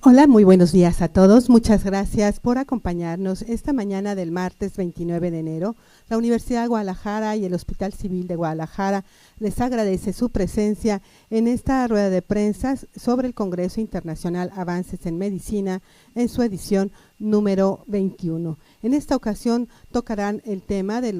Hola, muy buenos días a todos. Muchas gracias por acompañarnos esta mañana del martes 29 de enero. La Universidad de Guadalajara y el Hospital Civil de Guadalajara les agradece su presencia en esta rueda de prensa sobre el Congreso Internacional Avances en Medicina en su edición número 21. En esta ocasión tocarán el tema de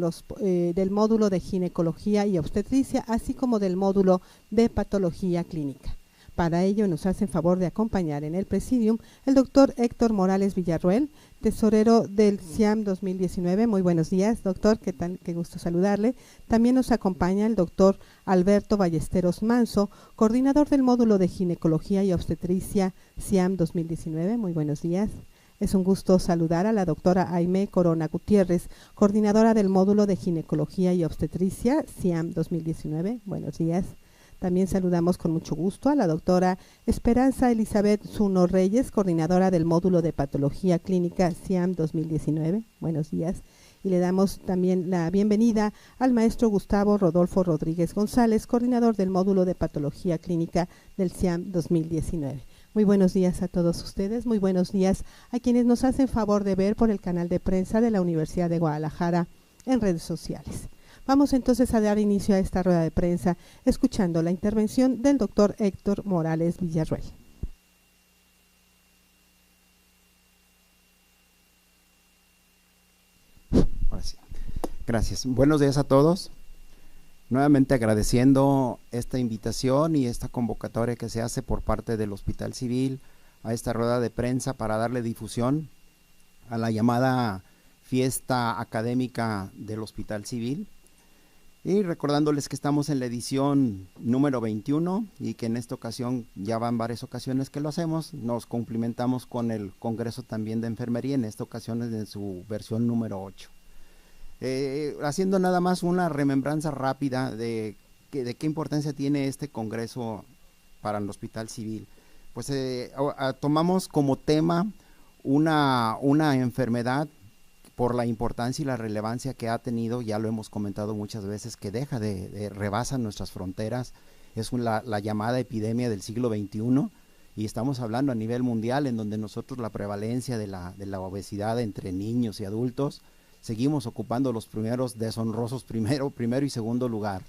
del módulo de ginecología y obstetricia, así como del módulo de patología clínica. Para ello nos hacen favor de acompañar en el presidium el doctor Héctor Morales Villarroel, tesorero del CIAM 2019. Muy buenos días, doctor, ¿qué tal? Qué gusto saludarle. También nos acompaña el doctor Alberto Ballesteros Manso, coordinador del módulo de ginecología y obstetricia CIAM 2019. Muy buenos días. Es un gusto saludar a la doctora Aimé Corona Gutiérrez, coordinadora del módulo de ginecología y obstetricia CIAM 2019. Buenos días. También saludamos con mucho gusto a la doctora Esperanza Elizabeth Zuno Reyes, coordinadora del módulo de patología clínica CIAM 2019. Buenos días. Y le damos también la bienvenida al maestro Gustavo Rodolfo Rodríguez González, coordinador del módulo de patología clínica del CIAM 2019. Muy buenos días a todos ustedes, muy buenos días a quienes nos hacen favor de ver por el canal de prensa de la Universidad de Guadalajara en redes sociales. Vamos entonces a dar inicio a esta rueda de prensa escuchando la intervención del doctor Héctor Morales Villarroel. Ahora sí. Gracias. Buenos días a todos. Nuevamente agradeciendo esta invitación y esta convocatoria que se hace por parte del Hospital Civil a esta rueda de prensa para darle difusión a la llamada fiesta académica del Hospital Civil. Y recordándoles que estamos en la edición número 21 y que en esta ocasión ya van varias ocasiones que lo hacemos. Nos cumplimentamos con el Congreso también de Enfermería, en esta ocasión es en su versión número 8. Haciendo nada más una remembranza rápida de qué importancia tiene este Congreso para el Hospital Civil. Pues tomamos como tema una enfermedad por la importancia y la relevancia que ha tenido, ya lo hemos comentado muchas veces, que rebasa nuestras fronteras, es la llamada epidemia del siglo XXI, y estamos hablando a nivel mundial, en donde nosotros la prevalencia de la obesidad entre niños y adultos, seguimos ocupando los primeros deshonrosos primero y segundo lugar.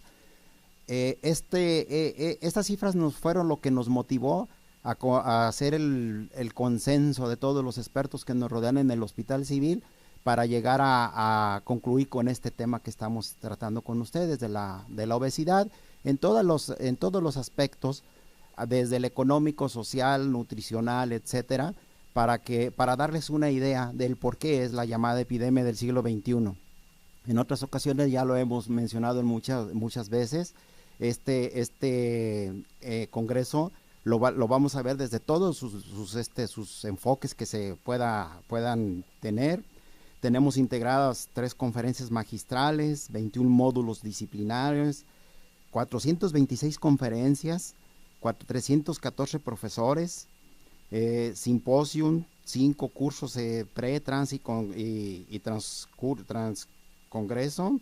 Estas cifras fueron lo que nos motivó a hacer el consenso de todos los expertos que nos rodean en el Hospital Civil, para llegar a concluir con este tema que estamos tratando con ustedes de la obesidad en todos los aspectos, desde el económico, social, nutricional, etcétera, para darles una idea del por qué es la llamada epidemia del siglo XXI. En otras ocasiones ya lo hemos mencionado muchas veces. Este congreso lo vamos a ver desde todos sus enfoques que se puedan tener. Tenemos integradas 3 conferencias magistrales, 21 módulos disciplinarios, 426 conferencias, 314 profesores, simposium, 5 cursos pre, trans y transcongreso.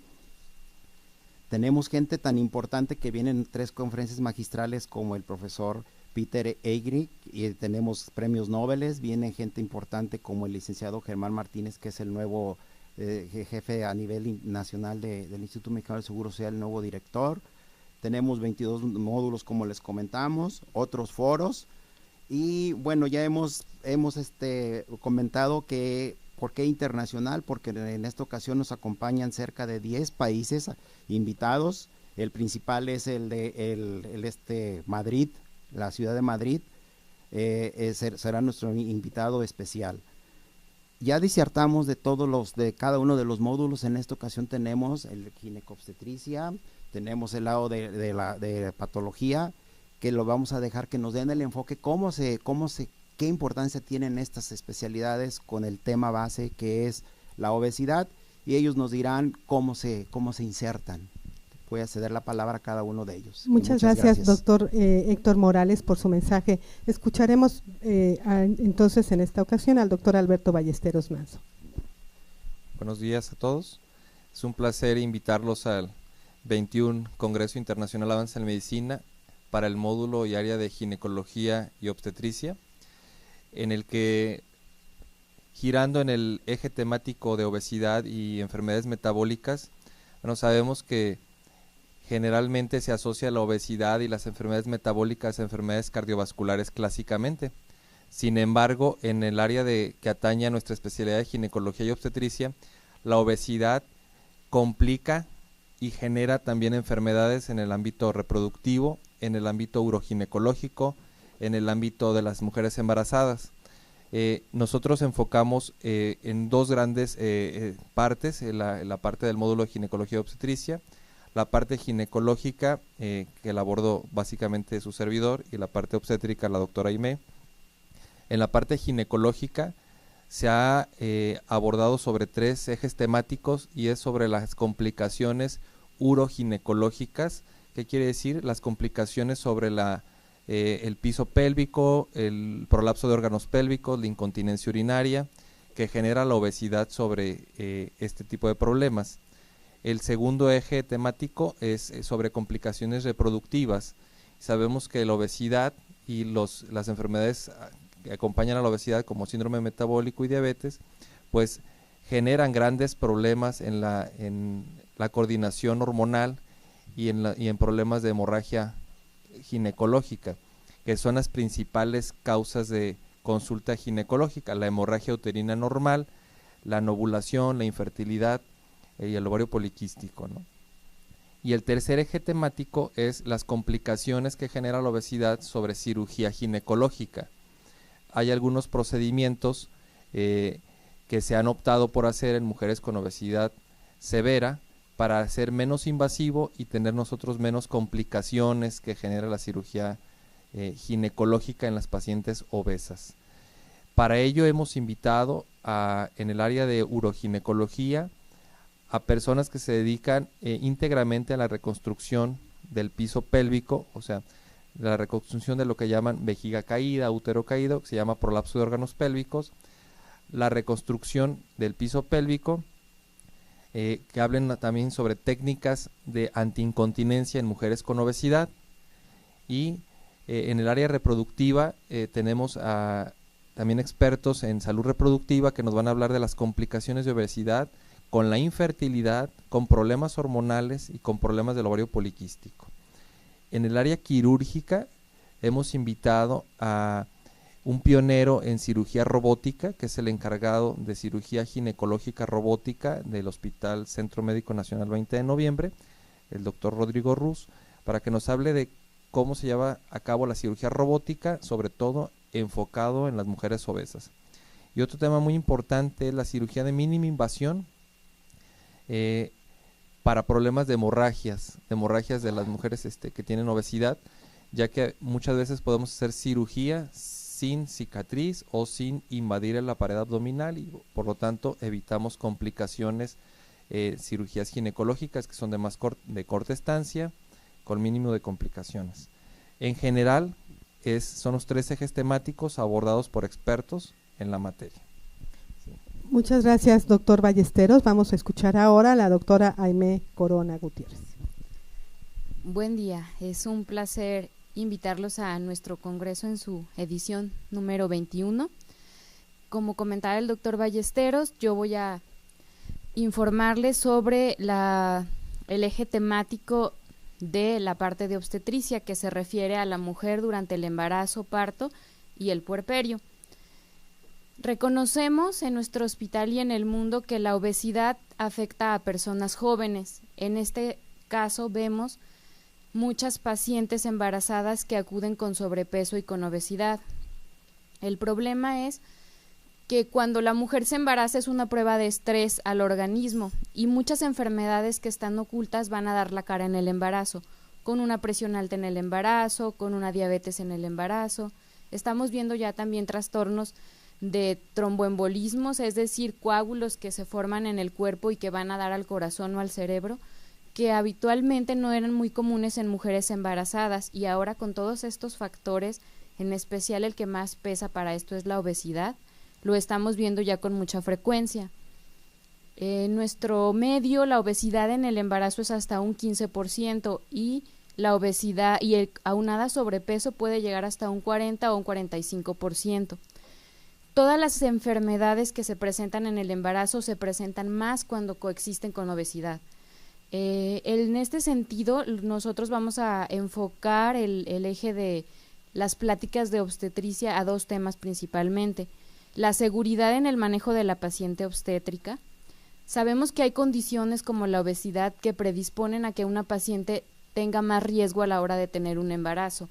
Tenemos gente tan importante que vienen en 3 conferencias magistrales como el profesor Peter Egrig, y tenemos premios Nobel, viene gente importante como el licenciado Germán Martínez, que es el nuevo jefe a nivel nacional del Instituto Mexicano del Seguro Social, el nuevo director. Tenemos 22 módulos, como les comentamos, otros foros, y bueno, ya hemos comentado que ¿por qué internacional? Porque en esta ocasión nos acompañan cerca de 10 países invitados. El principal es el de Madrid, la ciudad de Madrid, será nuestro invitado especial. Ya disertamos de cada uno de los módulos. En esta ocasión tenemos el ginecobstetricia, tenemos el lado de patología, que lo vamos a dejar que nos den el enfoque, qué importancia tienen estas especialidades con el tema base que es la obesidad, y ellos nos dirán cómo se insertan. Voy a ceder la palabra a cada uno de ellos. Muchas gracias, doctor Héctor Morales, por su mensaje. Escucharemos entonces en esta ocasión al doctor Alberto Ballesteros Manso. Buenos días a todos. Es un placer invitarlos al 21 Congreso Internacional Avances en Medicina para el módulo y área de ginecología y obstetricia. en el que, girando en el eje temático de obesidad y enfermedades metabólicas, bueno, sabemos que generalmente se asocia la obesidad y las enfermedades metabólicas a enfermedades cardiovasculares clásicamente. Sin embargo, en el área que atañe a nuestra especialidad de ginecología y obstetricia, la obesidad complica y genera también enfermedades en el ámbito reproductivo, en el ámbito uroginecológico, en el ámbito de las mujeres embarazadas. Nosotros enfocamos en dos grandes partes, la parte del módulo de ginecología y obstetricia, la parte ginecológica, que la abordo básicamente su servidor, y la parte obstétrica, la doctora Aimé. En la parte ginecológica se ha abordado sobre 3 ejes temáticos, y es sobre las complicaciones uroginecológicas. ¿Qué quiere decir? Las complicaciones sobre el piso pélvico, el prolapso de órganos pélvicos, la incontinencia urinaria, que genera la obesidad sobre este tipo de problemas. El segundo eje temático es sobre complicaciones reproductivas. Sabemos que la obesidad y las enfermedades que acompañan a la obesidad, como síndrome metabólico y diabetes, pues generan grandes problemas en la coordinación hormonal y en problemas de hemorragia ginecológica, que son las principales causas de consulta ginecológica: la hemorragia uterina normal, la anovulación, la infertilidad y el ovario poliquístico, ¿no? Y el tercer eje temático es las complicaciones que genera la obesidad sobre cirugía ginecológica. Hay algunos procedimientos que se han optado por hacer en mujeres con obesidad severa para ser menos invasivo y tener nosotros menos complicaciones que genera la cirugía ginecológica en las pacientes obesas. Para ello hemos invitado en el área de uroginecología a personas que se dedican íntegramente a la reconstrucción del piso pélvico, o sea, la reconstrucción de lo que llaman vejiga caída, útero caído, que se llama prolapso de órganos pélvicos, la reconstrucción del piso pélvico, que hablen también sobre técnicas de antiincontinencia en mujeres con obesidad. Y en el área reproductiva tenemos también expertos en salud reproductiva que nos van a hablar de las complicaciones de obesidad con la infertilidad, con problemas hormonales y con problemas del ovario poliquístico. En el área quirúrgica hemos invitado a un pionero en cirugía robótica, que es el encargado de cirugía ginecológica robótica del Hospital Centro Médico Nacional 20 de Noviembre, el doctor Rodrigo Ruz, para que nos hable de cómo se lleva a cabo la cirugía robótica, sobre todo enfocado en las mujeres obesas. Y otro tema muy importante es la cirugía de mínima invasión para problemas de hemorragias de las mujeres que tienen obesidad, ya que muchas veces podemos hacer cirugía sin cicatriz o sin invadir la pared abdominal, y por lo tanto evitamos complicaciones, cirugías ginecológicas que son de corta estancia, con mínimo de complicaciones. En general, son los 3 ejes temáticos abordados por expertos en la materia. Muchas gracias, doctor Ballesteros. Vamos a escuchar ahora a la doctora Aimé Corona Gutiérrez. Buen día, es un placer invitarlos a nuestro congreso en su edición número 21. Como comentaba el doctor Ballesteros, yo voy a informarles sobre el eje temático de la parte de obstetricia, que se refiere a la mujer durante el embarazo, parto y el puerperio. Reconocemos en nuestro hospital y en el mundo que la obesidad afecta a personas jóvenes. En este caso vemos muchas pacientes embarazadas que acuden con sobrepeso y con obesidad. El problema es que cuando la mujer se embaraza es una prueba de estrés al organismo, y muchas enfermedades que están ocultas van a dar la cara en el embarazo, con una presión alta en el embarazo, con una diabetes en el embarazo. Estamos viendo ya también trastornos de tromboembolismos, es decir, coágulos que se forman en el cuerpo y que van a dar al corazón o al cerebro, que habitualmente no eran muy comunes en mujeres embarazadas, y ahora con todos estos factores, en especial el que más pesa para esto es la obesidad, lo estamos viendo ya con mucha frecuencia. En nuestro medio, la obesidad en el embarazo es hasta un 15%, y la obesidad y el aunada sobrepeso puede llegar hasta un 40 o un 45%. Todas las enfermedades que se presentan en el embarazo se presentan más cuando coexisten con obesidad. En este sentido, nosotros vamos a enfocar el eje de las pláticas de obstetricia a 2 temas principalmente: la seguridad en el manejo de la paciente obstétrica. Sabemos que hay condiciones como la obesidad que predisponen a que una paciente tenga más riesgo a la hora de tener un embarazo,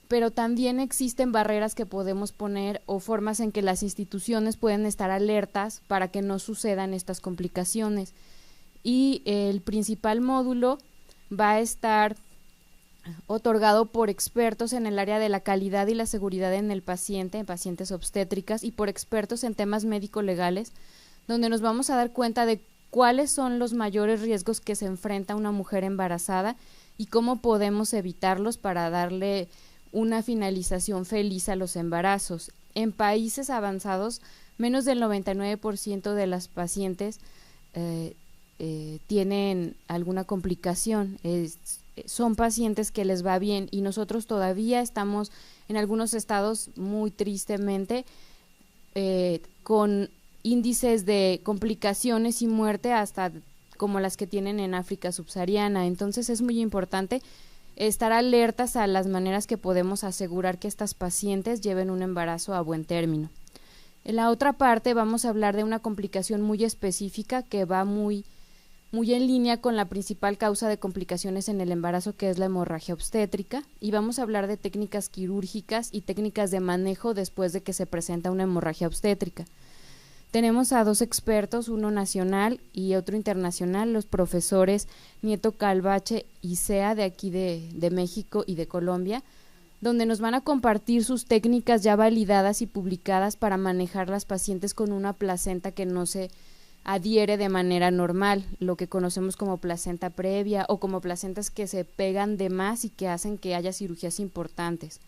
pero también existen barreras que podemos poner o formas en que las instituciones pueden estar alertas para que no sucedan estas complicaciones. Y el principal módulo va a estar otorgado por expertos en el área de la calidad y la seguridad en el paciente, en pacientes obstétricas, y por expertos en temas médico-legales, donde nos vamos a dar cuenta de cuáles son los mayores riesgos que se enfrenta una mujer embarazada y cómo podemos evitarlos para darle una finalización feliz a los embarazos. En países avanzados, menos del 99% de las pacientes tienen alguna complicación. Son pacientes que les va bien, y nosotros todavía estamos en algunos estados, muy tristemente, con índices de complicaciones y muerte hasta como las que tienen en África subsahariana. Entonces es muy importante estar alertas a las maneras que podemos asegurar que estas pacientes lleven un embarazo a buen término. En la otra parte vamos a hablar de una complicación muy específica que va muy en línea con la principal causa de complicaciones en el embarazo, que es la hemorragia obstétrica, y vamos a hablar de técnicas quirúrgicas y técnicas de manejo después de que se presenta una hemorragia obstétrica. Tenemos a 2 expertos, uno nacional y otro internacional, los profesores Nieto Calvache y Sea, de aquí de México y de Colombia, donde nos van a compartir sus técnicas ya validadas y publicadas para manejar las pacientes con una placenta que no se adhiere de manera normal, lo que conocemos como placenta previa, o como placentas que se pegan de más y que hacen que haya cirugías importantes.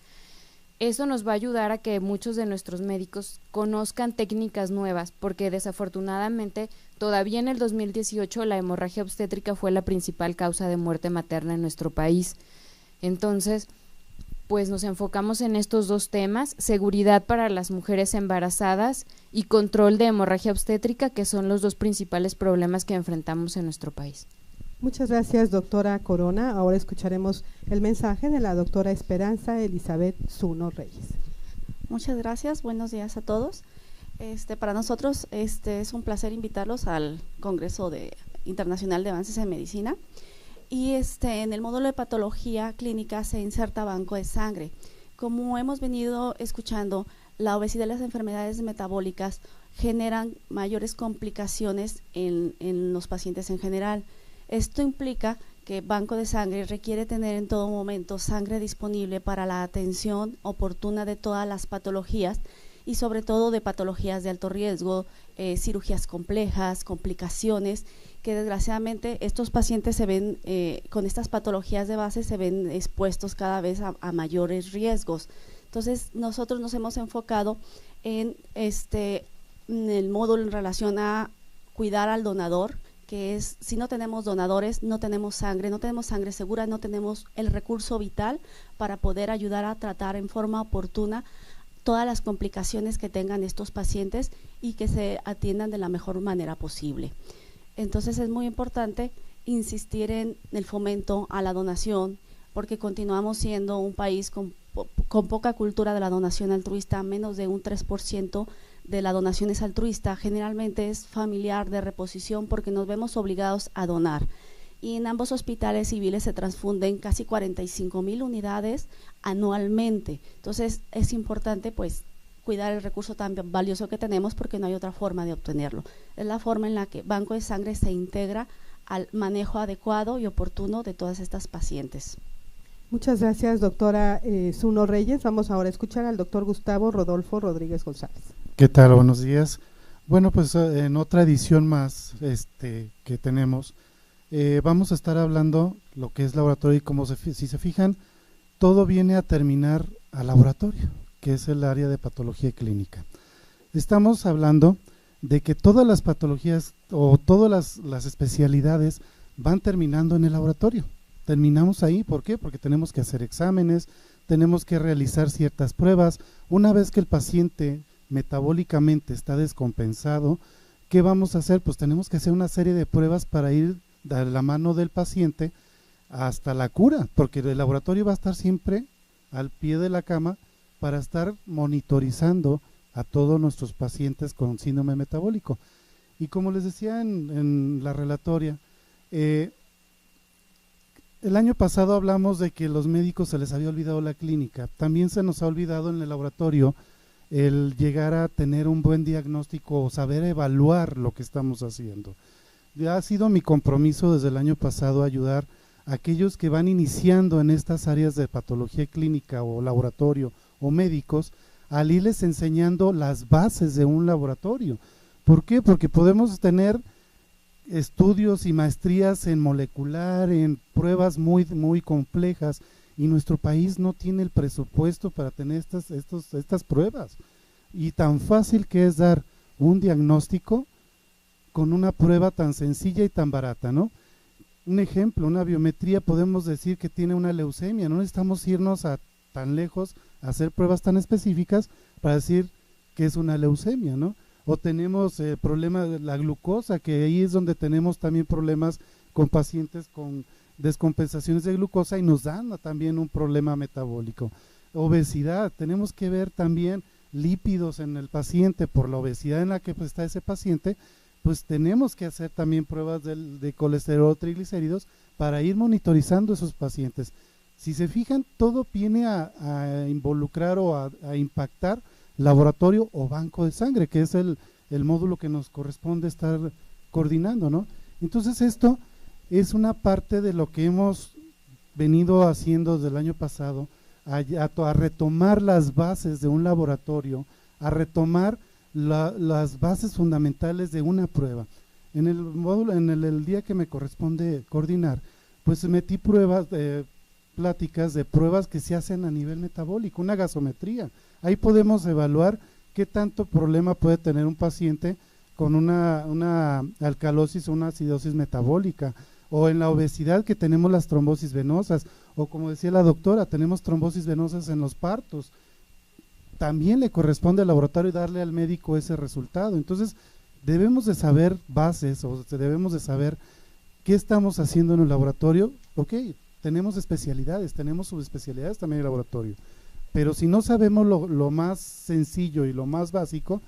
Eso nos va a ayudar a que muchos de nuestros médicos conozcan técnicas nuevas, porque desafortunadamente todavía en el 2018 la hemorragia obstétrica fue la principal causa de muerte materna en nuestro país. Entonces, pues nos enfocamos en estos 2 temas: seguridad para las mujeres embarazadas y control de hemorragia obstétrica, que son los 2 principales problemas que enfrentamos en nuestro país. Muchas gracias, doctora Corona. Ahora escucharemos el mensaje de la doctora Esperanza Elizabeth Zuno Reyes. Muchas gracias, buenos días a todos. Para nosotros es un placer invitarlos al Congreso Internacional de Avances en Medicina. Y en el módulo de patología clínica se inserta banco de sangre. Como hemos venido escuchando, la obesidad y las enfermedades metabólicas generan mayores complicaciones en los pacientes en general. Esto implica que banco de sangre requiere tener en todo momento sangre disponible para la atención oportuna de todas las patologías, y sobre todo de patologías de alto riesgo, cirugías complejas, complicaciones, que desgraciadamente estos pacientes se ven, con estas patologías de base, se ven expuestos cada vez a mayores riesgos. Entonces nosotros nos hemos enfocado en el módulo en relación a cuidar al donador, que es, si no tenemos donadores, no tenemos sangre segura, no tenemos el recurso vital para poder ayudar a tratar en forma oportuna todas las complicaciones que tengan estos pacientes y que se atiendan de la mejor manera posible. Entonces es muy importante insistir en el fomento a la donación, porque continuamos siendo un país con poca cultura de la donación altruista. Menos de un 3% de la donación es altruista, generalmente es familiar, de reposición, porque nos vemos obligados a donar. Y en ambos hospitales civiles se transfunden casi 45,000 unidades anualmente. Entonces es importante pues cuidar el recurso tan valioso que tenemos, porque no hay otra forma de obtenerlo. Es la forma en la que Banco de Sangre se integra al manejo adecuado y oportuno de todas estas pacientes. Muchas gracias, doctora Zuno Reyes. Vamos ahora a escuchar al doctor Gustavo Rodolfo Rodríguez González. ¿Qué tal? Buenos días. Bueno, pues en otra edición más que tenemos, vamos a estar hablando lo que es laboratorio, y como si se fijan, todo viene a terminar al laboratorio, que es el área de patología clínica. Estamos hablando de que todas las patologías o todas las especialidades van terminando en el laboratorio. Terminamos ahí, ¿por qué? Porque tenemos que hacer exámenes, tenemos que realizar ciertas pruebas. Una vez que el paciente metabólicamente está descompensado, ¿qué vamos a hacer? Pues tenemos que hacer una serie de pruebas para ir de la mano del paciente hasta la cura, porque el laboratorio va a estar siempre al pie de la cama para estar monitorizando a todos nuestros pacientes con síndrome metabólico. Y como les decía en la relatoria, el año pasado hablamos de que los médicos se les había olvidado la clínica. También se nos ha olvidado en el laboratorio el llegar a tener un buen diagnóstico o saber evaluar lo que estamos haciendo. Ya ha sido mi compromiso desde el año pasado ayudar a aquellos que van iniciando en estas áreas de patología clínica o laboratorio o médicos, al irles enseñando las bases de un laboratorio. ¿Por qué? Porque podemos tener estudios y maestrías en molecular, en pruebas muy complejas, y nuestro país no tiene el presupuesto para tener estas pruebas. Y tan fácil que es dar un diagnóstico con una prueba tan sencilla y tan barata, ¿no? Un ejemplo, una biometría, podemos decir que tiene una leucemia, no necesitamos irnos a tan lejos a hacer pruebas tan específicas para decir que es una leucemia, ¿no? O tenemos el problema de la glucosa, que ahí es donde tenemos también problemas con pacientes con descompensaciones de glucosa y nos dan también un problema metabólico. Obesidad, tenemos que ver también lípidos en el paciente por la obesidad en la que está ese paciente, pues tenemos que hacer también pruebas de colesterol o triglicéridos para ir monitorizando esos pacientes. Si se fijan, todo viene a involucrar o a impactar laboratorio o banco de sangre, que es el módulo que nos corresponde estar coordinando, ¿no? Entonces esto es una parte de lo que hemos venido haciendo desde el año pasado, a retomar las bases de un laboratorio, a retomar las bases fundamentales de una prueba. En el módulo, en el día que me corresponde coordinar, pues metí pruebas, pláticas de pruebas que se hacen a nivel metabólico, una gasometría. Ahí podemos evaluar qué tanto problema puede tener un paciente con una alcalosis o una acidosis metabólica, o en la obesidad que tenemos las trombosis venosas, o como decía la doctora, tenemos trombosis venosas en los partos. También le corresponde al laboratorio darle al médico ese resultado. Entonces debemos de saber bases, o debemos de saber qué estamos haciendo en el laboratorio. Ok, tenemos especialidades, tenemos subespecialidades también en el laboratorio, pero si no sabemos lo más sencillo y lo más básico,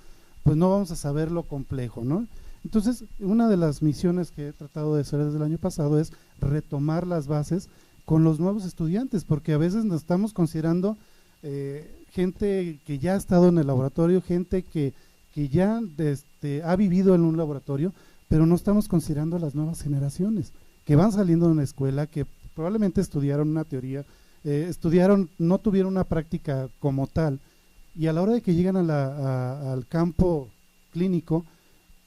pues no vamos a saber lo complejo, ¿no? Entonces, una de las misiones que he tratado de hacer desde el año pasado es retomar las bases con los nuevos estudiantes, porque a veces nos estamos considerando gente que ya ha estado en el laboratorio, gente que ya ha vivido en un laboratorio, pero no estamos considerando las nuevas generaciones que van saliendo de una escuela, que probablemente estudiaron una teoría, no tuvieron una práctica como tal, y a la hora de que llegan al campo clínico,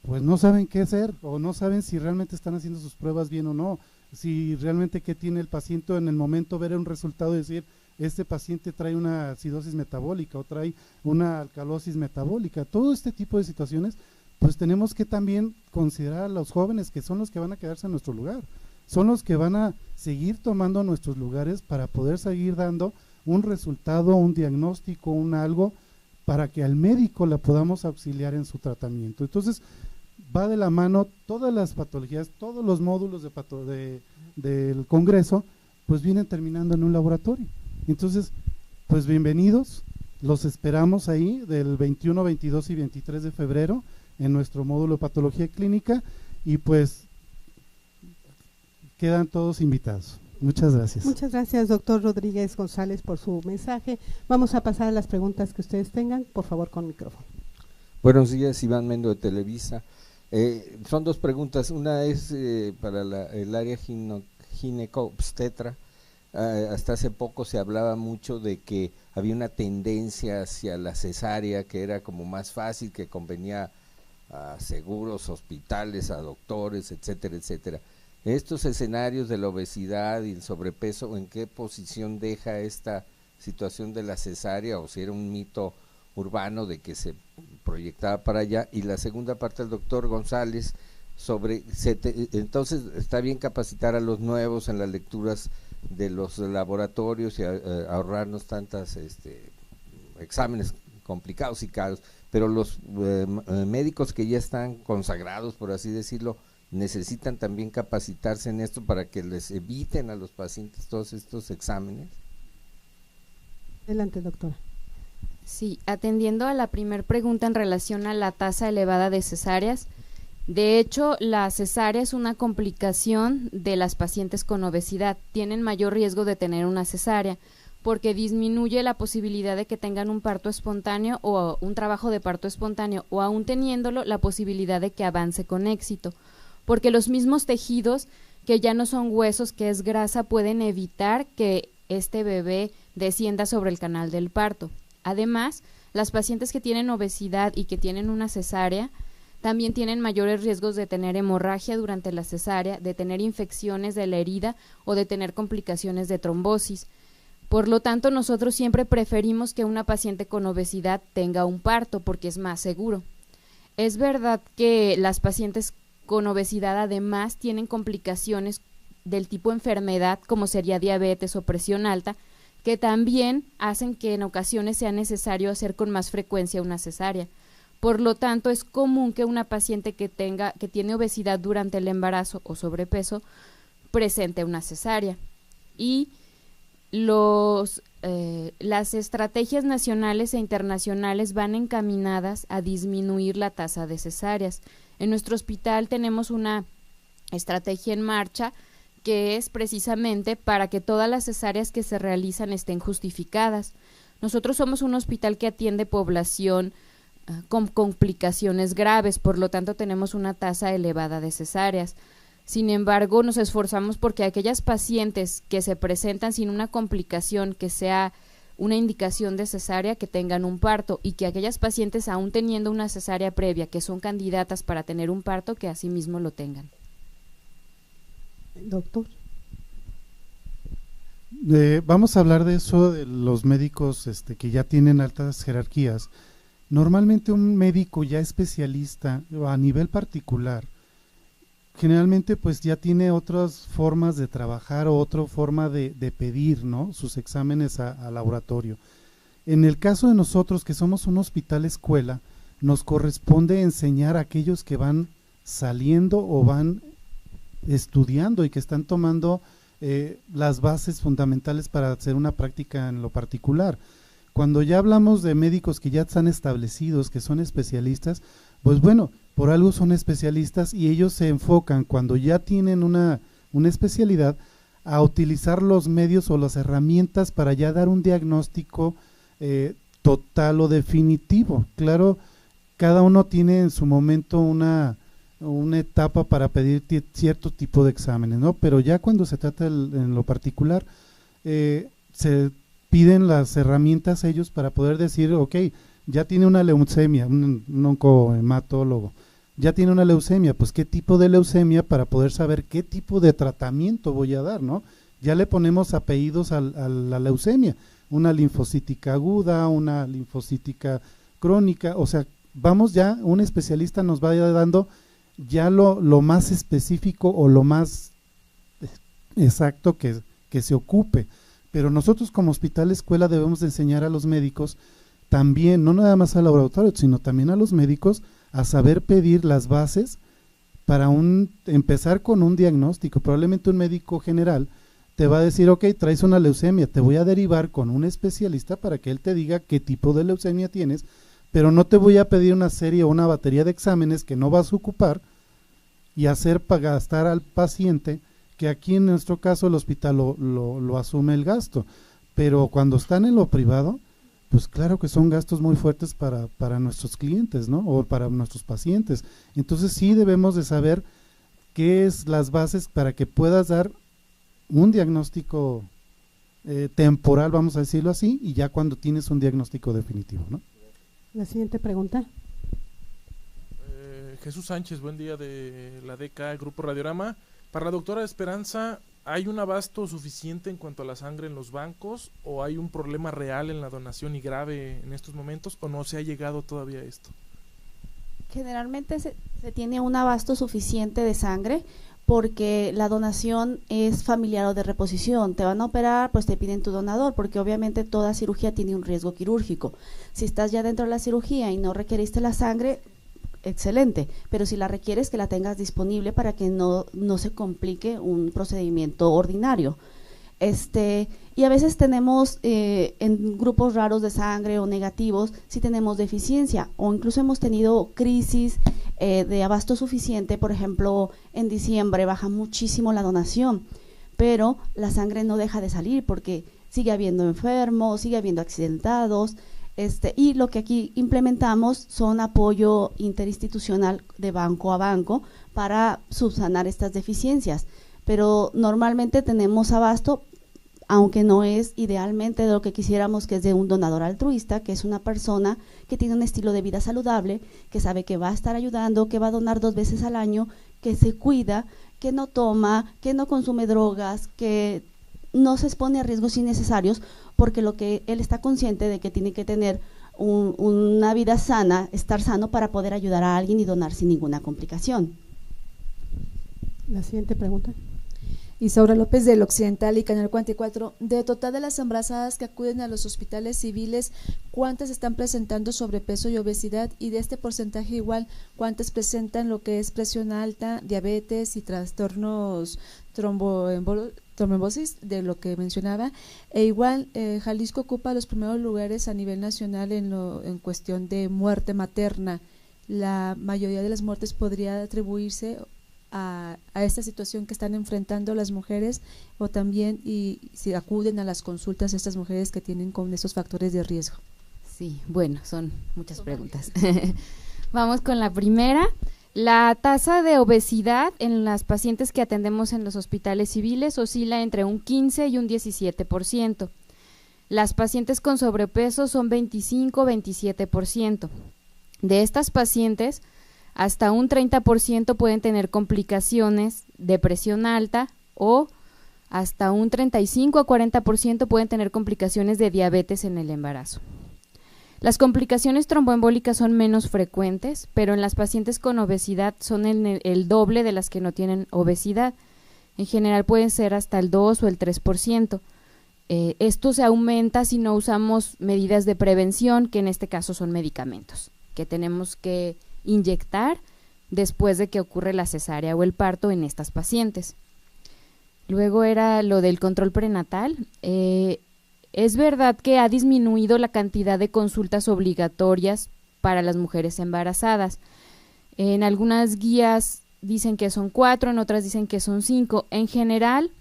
pues no saben qué hacer, o no saben si realmente están haciendo sus pruebas bien o no, si realmente qué tiene el paciente en el momento, ver un resultado y decir, este paciente trae una acidosis metabólica o trae una alcalosis metabólica. Todo este tipo de situaciones, pues tenemos que también considerar a los jóvenes, que son los que van a quedarse en nuestro lugar, son los que van a seguir tomando nuestros lugares para poder seguir dando un resultado, un diagnóstico, un algo, para que al médico la podamos auxiliar en su tratamiento. Entonces, va de la mano todas las patologías, todos los módulos del Congreso, pues vienen terminando en un laboratorio. Entonces, pues bienvenidos, los esperamos ahí del 21, 22 y 23 de febrero en nuestro módulo de patología clínica, y pues quedan todos invitados. Muchas gracias. Muchas gracias, doctor Rodríguez González, por su mensaje. Vamos a pasar a las preguntas que ustedes tengan, por favor, con micrófono. Buenos días, Iván Mendo de Televisa. Son dos preguntas. Una es para el área gineco-obstetra. Hasta hace poco se hablaba mucho de que había una tendencia hacia la cesárea, que era como más fácil, que convenía a seguros, hospitales, a doctores, etcétera, etcétera. Estos escenarios de la obesidad y el sobrepeso, ¿en qué posición deja esta situación de la cesárea, o si era un mito urbano de que se proyectaba para allá? Y la segunda parte del doctor González sobre, entonces está bien capacitar a los nuevos en las lecturas de los laboratorios y ahorrarnos tantas exámenes complicados y caros, pero los médicos que ya están consagrados, por así decirlo, necesitan también capacitarse en esto para que les eviten a los pacientes todos estos exámenes. Adelante, doctora. Sí, atendiendo a la primer pregunta en relación a la tasa elevada de cesáreas, de hecho, la cesárea es una complicación de las pacientes con obesidad. Tienen mayor riesgo de tener una cesárea porque disminuye la posibilidad de que tengan un parto espontáneo o un trabajo de parto espontáneo, o aún teniéndolo, la posibilidad de que avance con éxito, porque los mismos tejidos que ya no son huesos, que es grasa, pueden evitar que este bebé descienda sobre el canal del parto. Además, las pacientes que tienen obesidad y que tienen una cesárea también tienen mayores riesgos de tener hemorragia durante la cesárea, de tener infecciones de la herida o de tener complicaciones de trombosis. Por lo tanto, nosotros siempre preferimos que una paciente con obesidad tenga un parto porque es más seguro. Es verdad que las pacientes con obesidad además tienen complicaciones del tipo enfermedad, como sería diabetes o presión alta, que también hacen que en ocasiones sea necesario hacer con más frecuencia una cesárea. Por lo tanto, es común que una paciente que tiene obesidad durante el embarazo o sobrepeso presente una cesárea. Y las estrategias nacionales e internacionales van encaminadas a disminuir la tasa de cesáreas. En nuestro hospital tenemos una estrategia en marcha que es precisamente para que todas las cesáreas que se realizan estén justificadas. Nosotros somos un hospital que atiende población con complicaciones graves, por lo tanto tenemos una tasa elevada de cesáreas. Sin embargo, nos esforzamos porque aquellas pacientes que se presentan sin una complicación que sea una indicación de cesárea, que tengan un parto, y que aquellas pacientes, aún teniendo una cesárea previa, que son candidatas para tener un parto, que asimismo lo tengan. Doctor. Vamos a hablar de eso, de los médicos que ya tienen altas jerarquías. Normalmente un médico ya especialista a nivel particular, generalmente pues ya tiene otras formas de trabajar o otra forma de pedir, ¿no?, sus exámenes a laboratorio. En el caso de nosotros, que somos un hospital escuela, nos corresponde enseñar a aquellos que van saliendo o van estudiando y que están tomando las bases fundamentales para hacer una práctica en lo particular. Cuando ya hablamos de médicos que ya están establecidos, que son especialistas, pues bueno, por algo son especialistas y ellos se enfocan, cuando ya tienen una especialidad, a utilizar los medios o las herramientas para ya dar un diagnóstico total o definitivo. Claro, cada uno tiene en su momento una etapa para pedir cierto tipo de exámenes, ¿no? Pero ya cuando se trata en lo particular, se piden las herramientas a ellos para poder decir, ok, ya tiene una leucemia, un oncohematólogo, ya tiene una leucemia, pues qué tipo de leucemia, para poder saber qué tipo de tratamiento voy a dar, ¿no? Ya le ponemos apellidos a la leucemia, una linfocítica aguda, una linfocítica crónica, o sea, vamos ya, un especialista nos va dando ya lo más específico o lo más exacto que se ocupe. Pero nosotros como hospital escuela debemos de enseñar a los médicos también, no nada más al laboratorio, sino también a los médicos, a saber pedir las bases para empezar con un diagnóstico. Probablemente un médico general te va a decir, ok, traes una leucemia, te voy a derivar con un especialista para que él te diga qué tipo de leucemia tienes, pero no te voy a pedir una serie o una batería de exámenes que no vas a ocupar y hacer para gastar al paciente, que aquí en nuestro caso el hospital lo asume el gasto, pero cuando están en lo privado, pues claro que son gastos muy fuertes para nuestros clientes, ¿no?, o para nuestros pacientes. Entonces sí debemos de saber qué es las bases para que puedas dar un diagnóstico temporal, vamos a decirlo así, y ya cuando tienes un diagnóstico definitivo, ¿no? La siguiente pregunta. Jesús Sánchez, buen día, de la DECA, Grupo Radiorama. Para la doctora Esperanza, ¿hay un abasto suficiente en cuanto a la sangre en los bancos, o hay un problema real en la donación y grave en estos momentos, o no se ha llegado todavía a esto? Generalmente se tiene un abasto suficiente de sangre, porque la donación es familiar o de reposición. Te van a operar, pues te piden tu donador, porque obviamente toda cirugía tiene un riesgo quirúrgico. Si estás ya dentro de la cirugía y no requeriste la sangre, excelente, pero si la requieres, que la tengas disponible para que no se complique un procedimiento ordinario. Y a veces tenemos en grupos raros de sangre o negativos, si tenemos deficiencia, o incluso hemos tenido crisis de abasto suficiente. Por ejemplo, en diciembre baja muchísimo la donación, pero la sangre no deja de salir porque sigue habiendo enfermos, sigue habiendo accidentados, y lo que aquí implementamos son apoyo interinstitucional de banco a banco para subsanar estas deficiencias, pero normalmente tenemos abasto, aunque no es idealmente de lo que quisiéramos, que es de un donador altruista, que es una persona que tiene un estilo de vida saludable, que sabe que va a estar ayudando, que va a donar 2 veces al año, que se cuida, que no toma, que no consume drogas, que no se expone a riesgos innecesarios, porque lo que él está consciente de que tiene que tener una vida sana, estar sano para poder ayudar a alguien y donar sin ninguna complicación. La siguiente pregunta. Isaura López del Occidental y Canal 44. De total de las embarazadas que acuden a los hospitales civiles, ¿cuántas están presentando sobrepeso y obesidad? Y de este porcentaje igual, ¿cuántas presentan lo que es presión alta, diabetes y trastornos tromboembosis, de lo que mencionaba? E igual, Jalisco ocupa los primeros lugares a nivel nacional en cuestión de muerte materna. La mayoría de las muertes podría atribuirse a esta situación que están enfrentando las mujeres, o también y si acuden a las consultas estas mujeres que tienen con esos factores de riesgo. Sí, bueno, son muchas preguntas. Vamos con la primera. La tasa de obesidad en las pacientes que atendemos en los hospitales civiles oscila entre un 15 y un 17%. Las pacientes con sobrepeso son 25-27%. De estas pacientes, hasta un 30% pueden tener complicaciones de presión alta, o hasta un 35 a 40% pueden tener complicaciones de diabetes en el embarazo. Las complicaciones tromboembólicas son menos frecuentes, pero en las pacientes con obesidad son el doble de las que no tienen obesidad. En general pueden ser hasta el 2 o el 3%. Esto se aumenta si no usamos medidas de prevención, que en este caso son medicamentos, que tenemos que inyectar después de que ocurre la cesárea o el parto en estas pacientes. Luego era lo del control prenatal. Es verdad que ha disminuido la cantidad de consultas obligatorias para las mujeres embarazadas. En algunas guías dicen que son 4, en otras dicen que son 5. En general,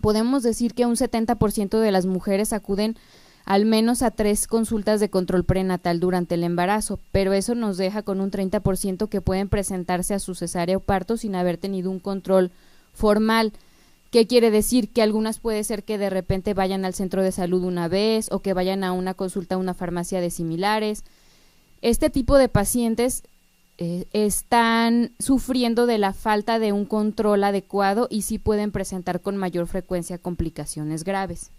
podemos decir que un 70% de las mujeres acuden al menos a 3 consultas de control prenatal durante el embarazo, pero eso nos deja con un 30% que pueden presentarse a su cesárea o parto sin haber tenido un control formal. ¿Qué quiere decir? Que algunas puede ser que de repente vayan al centro de salud una vez, o que vayan a una consulta a una farmacia de similares. Este tipo de pacientes están sufriendo de la falta de un control adecuado y sí pueden presentar con mayor frecuencia complicaciones graves.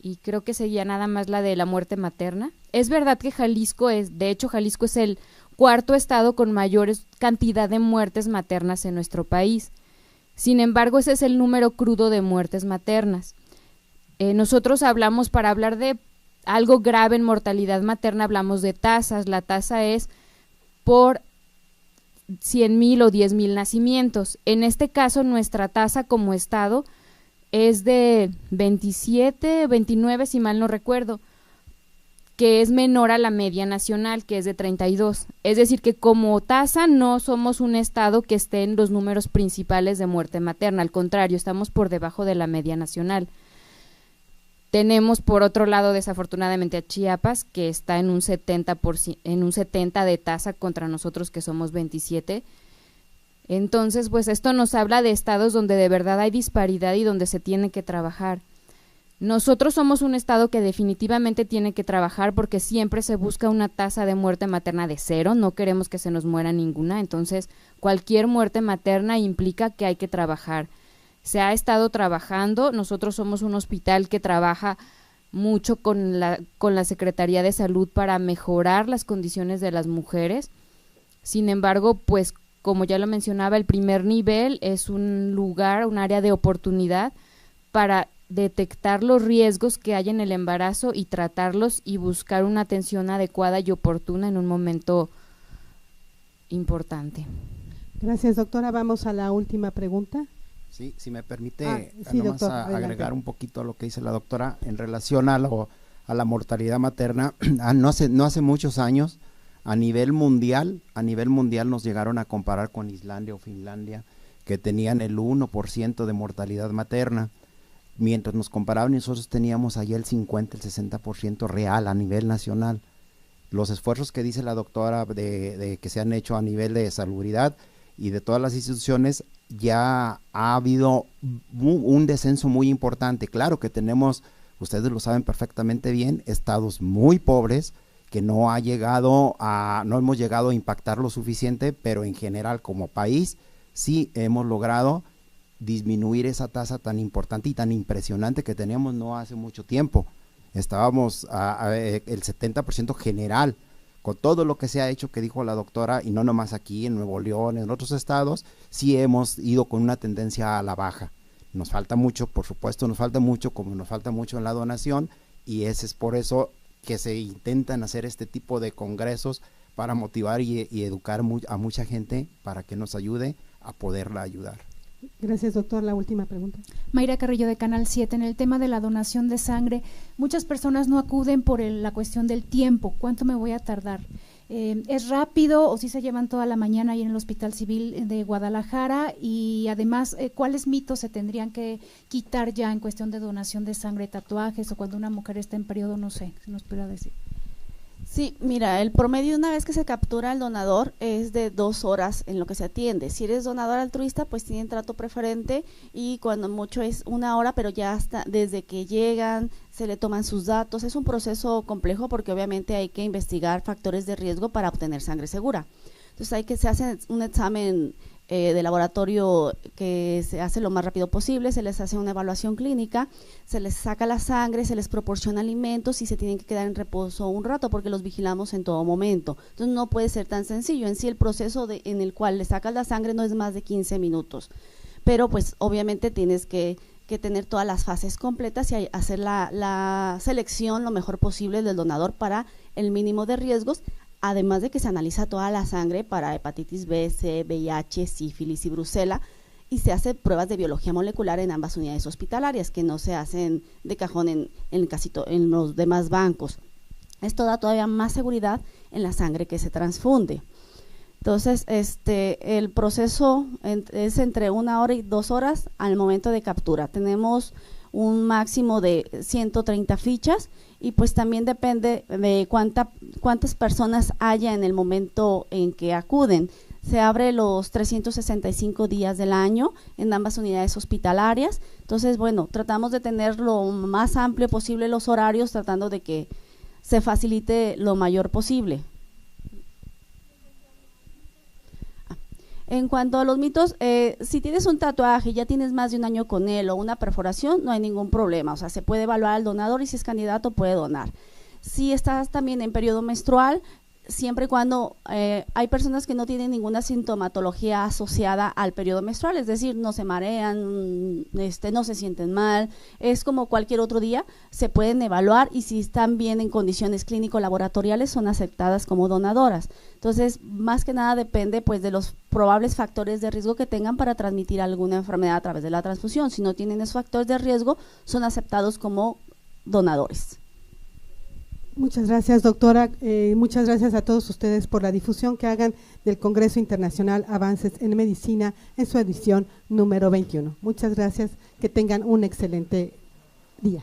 Y creo que seguía nada más la de la muerte materna. Es verdad que Jalisco es el 4º estado con mayor cantidad de muertes maternas en nuestro país. Sin embargo, ese es el número crudo de muertes maternas. Nosotros hablamos, para hablar de algo grave en mortalidad materna, hablamos de tasas. La tasa es por 100,000 o 10,000 nacimientos. En este caso, nuestra tasa como estado es de 27, 29, si mal no recuerdo, que es menor a la media nacional, que es de 32. Es decir, que como tasa no somos un estado que esté en los números principales de muerte materna, al contrario, estamos por debajo de la media nacional. Tenemos por otro lado desafortunadamente a Chiapas, que está en un 70 de tasa contra nosotros, que somos 27. Entonces, pues esto nos habla de estados donde de verdad hay disparidad y donde se tiene que trabajar. Nosotros somos un estado que definitivamente tiene que trabajar, porque siempre se busca una tasa de muerte materna de 0, no queremos que se nos muera ninguna, entonces cualquier muerte materna implica que hay que trabajar. Se ha estado trabajando, nosotros somos un hospital que trabaja mucho con la Secretaría de Salud para mejorar las condiciones de las mujeres. Sin embargo, pues como ya lo mencionaba, el primer nivel es un lugar, un área de oportunidad para detectar los riesgos que hay en el embarazo y tratarlos y buscar una atención adecuada y oportuna en un momento importante. Gracias, doctora. Vamos a la última pregunta. Sí, si me permite, sí, vamos doctor, a adelante. agregar un poquito a lo que dice la doctora en relación a la mortalidad materna. No hace muchos años, a nivel mundial nos llegaron a comparar con Islandia o Finlandia, que tenían el 1% de mortalidad materna. Mientras nos comparaban, nosotros teníamos allá el 50, el 60% real a nivel nacional. Los esfuerzos que dice la doctora de que se han hecho a nivel de salubridad y de todas las instituciones, ya ha habido un descenso muy importante. Claro que tenemos, ustedes lo saben perfectamente bien, estados muy pobres que no hemos llegado a impactar lo suficiente, pero en general como país sí hemos logrado disminuir esa tasa tan importante y tan impresionante que teníamos no hace mucho tiempo. Estábamos el 70% general, con todo lo que se ha hecho que dijo la doctora, y no nomás aquí en Nuevo León, en otros estados, sí hemos ido con una tendencia a la baja. Nos falta mucho, por supuesto, como nos falta mucho en la donación, y ese es por eso que se intentan hacer este tipo de congresos para motivar y educar a mucha gente para que nos ayude a poderla ayudar. Gracias, doctor. La última pregunta. Mayra Carrillo de Canal 7. En el tema de la donación de sangre, muchas personas no acuden por la cuestión del tiempo. ¿Cuánto me voy a tardar? ¿Es rápido o si se llevan toda la mañana ahí en el Hospital Civil de Guadalajara? Y además, ¿cuáles mitos se tendrían que quitar ya en cuestión de donación de sangre, tatuajes o cuando una mujer está en periodo, no sé, si nos pudiera decir? Sí, mira, el promedio una vez que se captura el donador es de 2 horas en lo que se atiende. Si eres donador altruista, pues tienen trato preferente y cuando mucho es 1 hora, pero ya hasta desde que llegan se le toman sus datos. Es un proceso complejo porque obviamente hay que investigar factores de riesgo para obtener sangre segura. Entonces se hace un examen de laboratorio que se hace lo más rápido posible, se les hace una evaluación clínica, se les saca la sangre, se les proporciona alimentos y se tienen que quedar en reposo un rato porque los vigilamos en todo momento. Entonces no puede ser tan sencillo, en sí el proceso en el cual le sacas la sangre no es más de 15 minutos, pero pues obviamente tienes que tener todas las fases completas y hacer la selección lo mejor posible del donador para el mínimo de riesgos. Además de que se analiza toda la sangre para hepatitis B, C, VIH, sífilis y brucela y se hace pruebas de biología molecular en ambas unidades hospitalarias que no se hacen de cajón en los demás bancos. Esto da todavía más seguridad en la sangre que se transfunde. Entonces, el proceso es entre 1 hora y 2 horas al momento de captura. Tenemos un máximo de 130 fichas y pues también depende de cuántas personas haya en el momento en que acuden. Se abre los 365 días del año en ambas unidades hospitalarias. Entonces, bueno, tratamos de tener lo más amplio posible los horarios, tratando de que se facilite lo mayor posible. En cuanto a los mitos, si tienes un tatuaje y ya tienes más de 1 año con él o una perforación, no hay ningún problema, o sea, se puede evaluar al donador y si es candidato puede donar. Si estás también en periodo menstrual, siempre y cuando hay personas que no tienen ninguna sintomatología asociada al periodo menstrual, es decir, no se marean, no se sienten mal, es como cualquier otro día, se pueden evaluar y si están bien en condiciones clínico-laboratoriales son aceptadas como donadoras. Entonces, más que nada depende pues de los probables factores de riesgo que tengan para transmitir alguna enfermedad a través de la transfusión. Si no tienen esos factores de riesgo, son aceptados como donadores. Muchas gracias, doctora. Muchas gracias a todos ustedes por la difusión que hagan del Congreso Internacional Avances en Medicina en su edición número 21. Muchas gracias. Que tengan un excelente día.